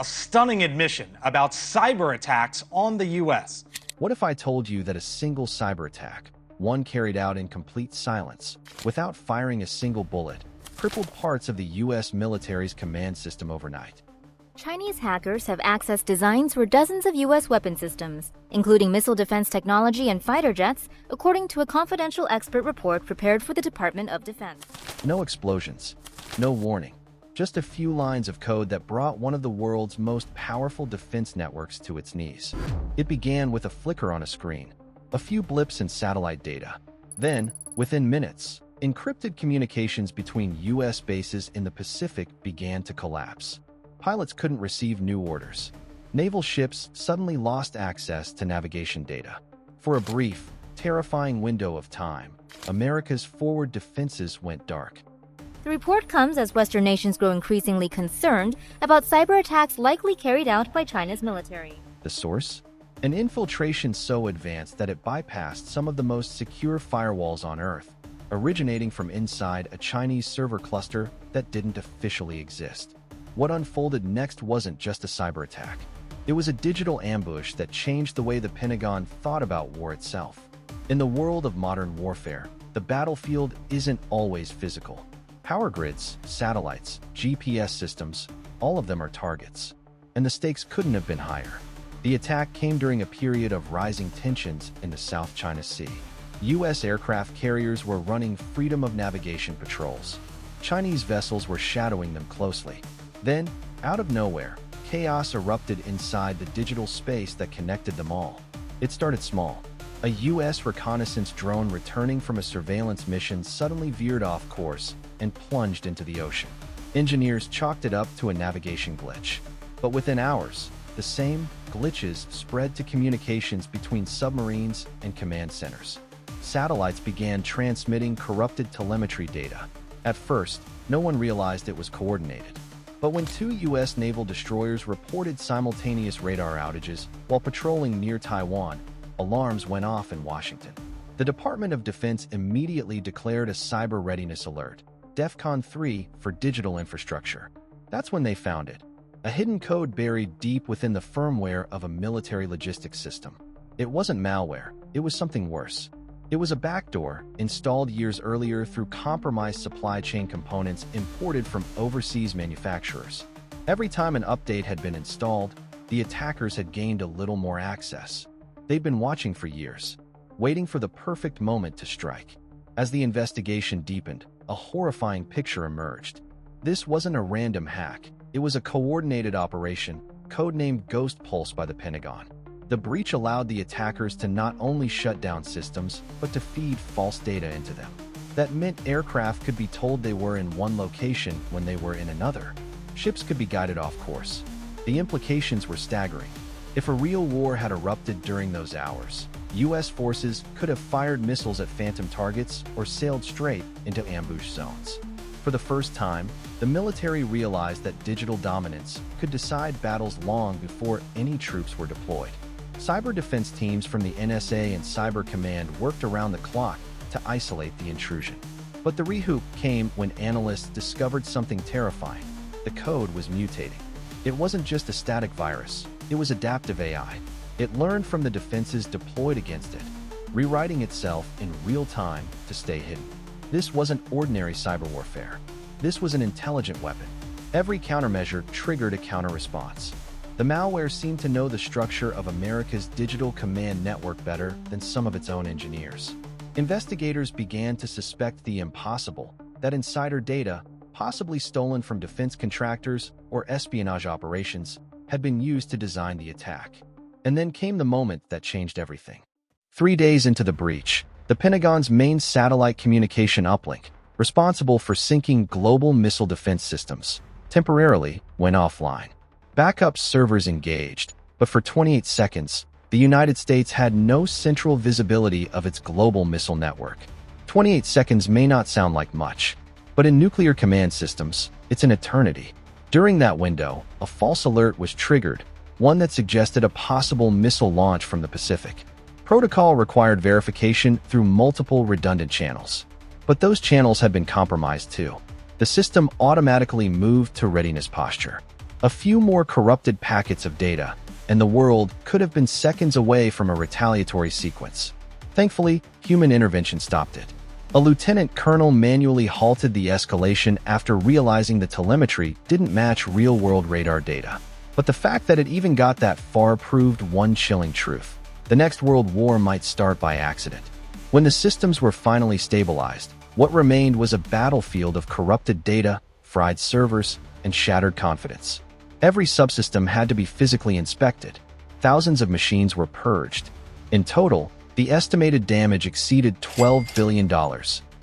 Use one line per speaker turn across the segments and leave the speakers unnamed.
a stunning admission about cyber attacks on the U.S.
What if I told you that a single cyber attack, one carried out in complete silence, without firing a single bullet, crippled parts of the U.S. military's command system overnight?
Chinese hackers have accessed designs for dozens of U.S. weapon systems, including missile defense technology and fighter jets, according to a confidential expert report prepared for the Department of Defense.
No explosions, no warning, just a few lines of code that brought one of the world's most powerful defense networks to its knees. It began with a flicker on a screen, a few blips in satellite data. Then, within minutes, encrypted communications between U.S. bases in the Pacific began to collapse. Pilots couldn't receive new orders. Naval ships suddenly lost access to navigation data. For a brief, terrifying window of time, America's forward defenses went dark.
The report comes as Western nations grow increasingly concerned about cyber attacks likely carried out by China's military.
The source? An infiltration so advanced that it bypassed some of the most secure firewalls on Earth, originating from inside a Chinese server cluster that didn't officially exist. What unfolded next wasn't just a cyber attack. It was a digital ambush that changed the way the Pentagon thought about war itself. In the world of modern warfare, the battlefield isn't always physical. Power grids, satellites, GPS systems, all of them are targets. And the stakes couldn't have been higher. The attack came during a period of rising tensions in the South China Sea. U.S. aircraft carriers were running freedom of navigation patrols. Chinese vessels were shadowing them closely. Then, out of nowhere, chaos erupted inside the digital space that connected them all. It started small. A U.S. reconnaissance drone returning from a surveillance mission suddenly veered off course and plunged into the ocean. Engineers chalked it up to a navigation glitch. But within hours, the same glitches spread to communications between submarines and command centers. Satellites began transmitting corrupted telemetry data. At first, no one realized it was coordinated. But when two U.S. naval destroyers reported simultaneous radar outages while patrolling near Taiwan, alarms went off in Washington. The Department of Defense immediately declared a cyber readiness alert, DEFCON 3 for digital infrastructure. That's when they found it. A hidden code buried deep within the firmware of a military logistics system. It wasn't malware, it was something worse. It was a backdoor, installed years earlier through compromised supply chain components imported from overseas manufacturers. Every time an update had been installed, the attackers had gained a little more access. They'd been watching for years, waiting for the perfect moment to strike. As the investigation deepened, a horrifying picture emerged. This wasn't a random hack. It was a coordinated operation, codenamed Ghost Pulse by the Pentagon. The breach allowed the attackers to not only shut down systems, but to feed false data into them. That meant aircraft could be told they were in one location when they were in another. Ships could be guided off course. The implications were staggering. If a real war had erupted during those hours, U.S. forces could have fired missiles at phantom targets or sailed straight into ambush zones. For the first time, the military realized that digital dominance could decide battles long before any troops were deployed. Cyber defense teams from the NSA and Cyber Command worked around the clock to isolate the intrusion. But the rehoop came when analysts discovered something terrifying. The code was mutating. It wasn't just a static virus, it was adaptive AI. It learned from the defenses deployed against it, rewriting itself in real time to stay hidden. This wasn't ordinary cyber warfare. This was an intelligent weapon. Every countermeasure triggered a counter-response. The malware seemed to know the structure of America's digital command network better than some of its own engineers. Investigators began to suspect the impossible, that insider data, possibly stolen from defense contractors or espionage operations, had been used to design the attack. And then came the moment that changed everything. 3 days into the breach, the Pentagon's main satellite communication uplink, responsible for syncing global missile defense systems, temporarily went offline. Backup servers engaged, but for 28 seconds, the United States had no central visibility of its global missile network. 28 seconds may not sound like much, but in nuclear command systems, it's an eternity. During that window, a false alert was triggered, one that suggested a possible missile launch from the Pacific. Protocol required verification through multiple redundant channels. But those channels had been compromised too. The system automatically moved to readiness posture. A few more corrupted packets of data, and the world could have been seconds away from a retaliatory sequence. Thankfully, human intervention stopped it. A lieutenant colonel manually halted the escalation after realizing the telemetry didn't match real-world radar data. But the fact that it even got that far proved one chilling truth. The next world war might start by accident. When the systems were finally stabilized, what remained was a battlefield of corrupted data, fried servers, and shattered confidence. Every subsystem had to be physically inspected. Thousands of machines were purged. In total, the estimated damage exceeded $12 billion,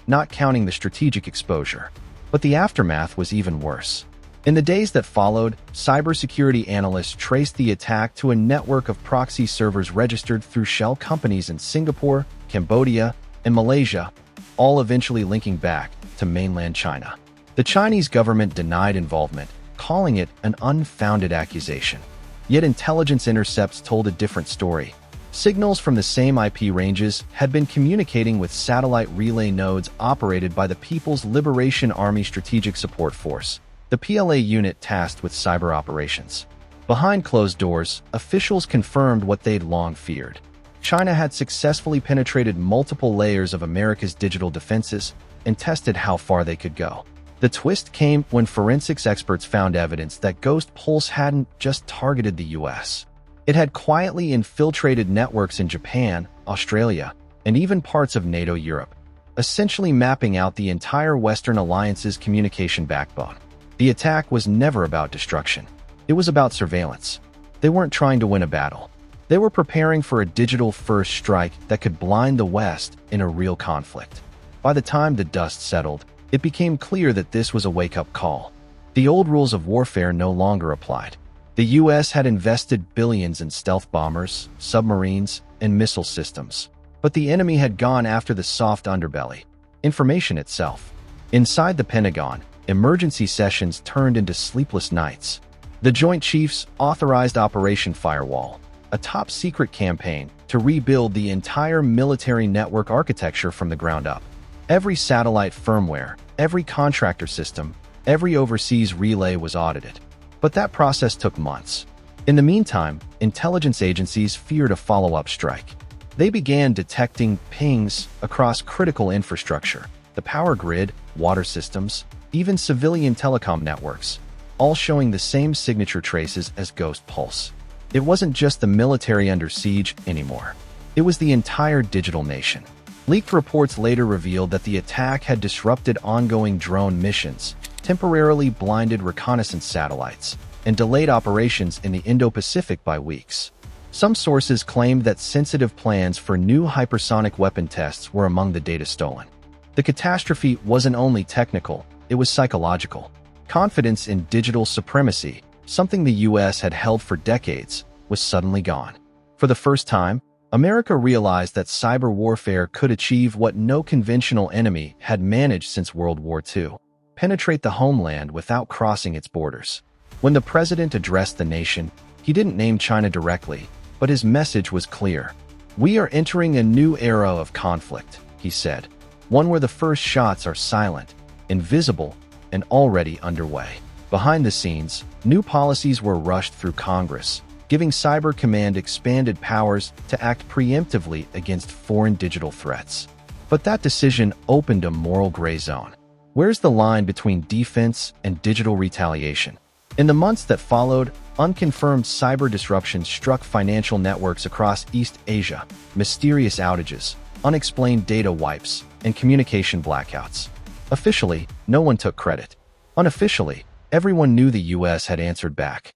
not counting the strategic exposure. But the aftermath was even worse. In the days that followed, cybersecurity analysts traced the attack to a network of proxy servers registered through shell companies in Singapore, Cambodia, and Malaysia, all eventually linking back to mainland China. The Chinese government denied involvement, calling it an unfounded accusation. Yet intelligence intercepts told a different story. Signals from the same IP ranges had been communicating with satellite relay nodes operated by the People's Liberation Army Strategic Support Force, the PLA unit tasked with cyber operations. Behind closed doors, officials confirmed what they'd long feared. China had successfully penetrated multiple layers of America's digital defenses and tested how far they could go. The twist came when forensics experts found evidence that Ghost Pulse hadn't just targeted the US. It had quietly infiltrated networks in Japan, Australia, and even parts of NATO Europe, essentially mapping out the entire Western Alliance's communication backbone. The attack was never about destruction. It was about surveillance. They weren't trying to win a battle. They were preparing for a digital-first strike that could blind the West in a real conflict. By the time the dust settled, it became clear that this was a wake-up call. The old rules of warfare no longer applied. The US had invested billions in stealth bombers, submarines, and missile systems. But the enemy had gone after the soft underbelly, information itself. Inside the Pentagon, emergency sessions turned into sleepless nights. The Joint Chiefs authorized Operation Firewall, a top-secret campaign to rebuild the entire military network architecture from the ground up. Every satellite firmware, every contractor system, every overseas relay was audited. But that process took months. In the meantime, intelligence agencies feared a follow-up strike. They began detecting pings across critical infrastructure, the power grid, water systems, even civilian telecom networks, all showing the same signature traces as Ghost Pulse. It wasn't just the military under siege anymore. It was the entire digital nation. Leaked reports later revealed that the attack had disrupted ongoing drone missions, temporarily blinded reconnaissance satellites, and delayed operations in the Indo-Pacific by weeks. Some sources claimed that sensitive plans for new hypersonic weapon tests were among the data stolen. The catastrophe wasn't only technical, it was psychological. Confidence in digital supremacy, something the US had held for decades, was suddenly gone. For the first time, America realized that cyber warfare could achieve what no conventional enemy had managed since World War II: penetrate the homeland without crossing its borders. When the president addressed the nation, he didn't name China directly, but his message was clear. "We are entering a new era of conflict," he said, one where the first shots are silent, invisible, and already underway. Behind the scenes, new policies were rushed through Congress, giving Cyber Command expanded powers to act preemptively against foreign digital threats. But that decision opened a moral gray zone. Where's the line between defense and digital retaliation? In the months that followed, unconfirmed cyber disruptions struck financial networks across East Asia, mysterious outages, unexplained data wipes, and communication blackouts. Officially, no one took credit. Unofficially, everyone knew the US had answered back.